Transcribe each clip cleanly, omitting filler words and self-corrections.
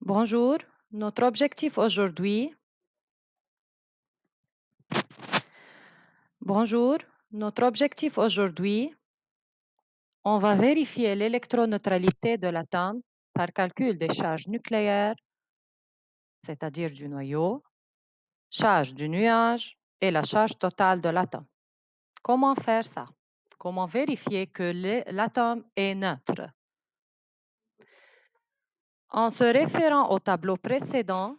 Bonjour, notre objectif aujourd'hui. Bonjour, notre objectif aujourd'hui, on va vérifier l'électroneutralité de l'atome par calcul des charges nucléaires, c'est-à-dire du noyau, charge du nuage et la charge totale de l'atome. Comment faire ça? Comment vérifier que l'atome est neutre? En se référant au tableau précédent,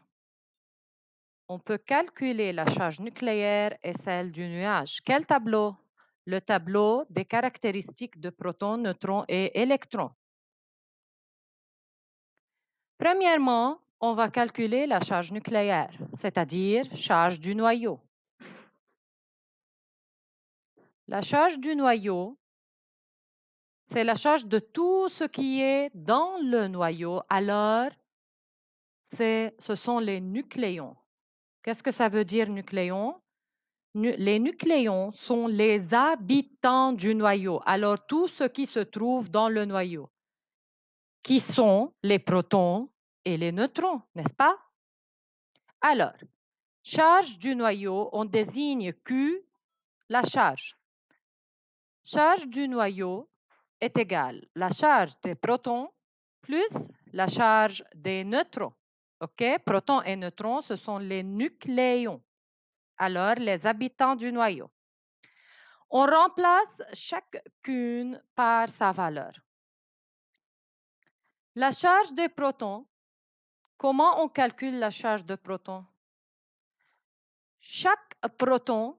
on peut calculer la charge nucléaire et celle du nuage. Quel tableau? Le tableau des caractéristiques de protons, neutrons et électrons. Premièrement, on va calculer la charge nucléaire, c'est-à-dire charge du noyau. La charge du noyau, c'est la charge de tout ce qui est dans le noyau. Alors, ce sont les nucléons. Qu'est-ce que ça veut dire nucléons? Les nucléons sont les habitants du noyau. Alors, tout ce qui se trouve dans le noyau, qui sont les protons et les neutrons, n'est-ce pas? Alors, charge du noyau, on désigne Q, la charge. Charge du noyau est égale la charge des protons plus la charge des neutrons. OK? Protons et neutrons, ce sont les nucléons. Alors, les habitants du noyau. On remplace chacune par sa valeur. La charge des protons, comment on calcule la charge de protons? Chaque proton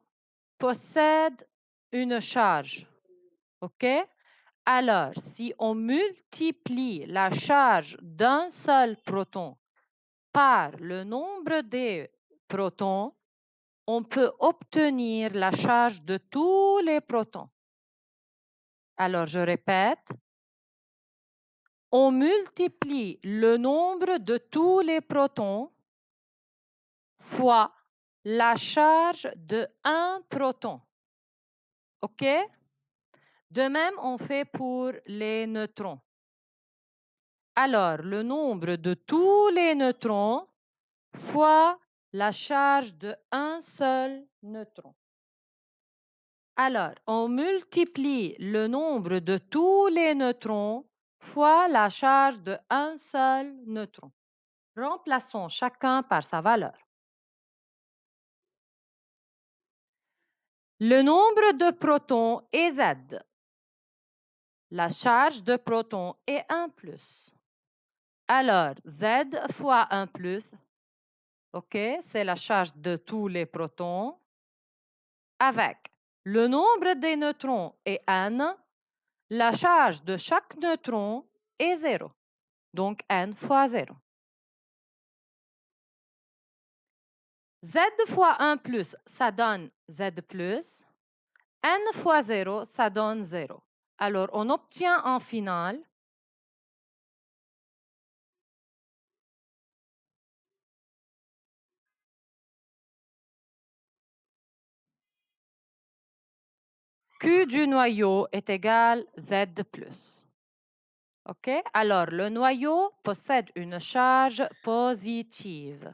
possède une charge. OK? Alors, si on multiplie la charge d'un seul proton par le nombre des protons, on peut obtenir la charge de tous les protons. Alors, je répète, on multiplie le nombre de tous les protons fois la charge de un proton. OK? De même, on fait pour les neutrons. Alors, le nombre de tous les neutrons fois la charge de un seul neutron. Alors, on multiplie le nombre de tous les neutrons fois la charge de un seul neutron. Remplaçons chacun par sa valeur. Le nombre de protons est Z. La charge de protons est 1 plus. Alors, Z fois 1 plus, OK, c'est la charge de tous les protons, avec le nombre des neutrons est N, la charge de chaque neutron est 0. Donc, N fois 0. Z fois 1 plus, ça donne Z plus. N fois 0, ça donne 0. Alors, on obtient en finale Q du noyau est égal Z plus. OK? Alors, le noyau possède une charge positive.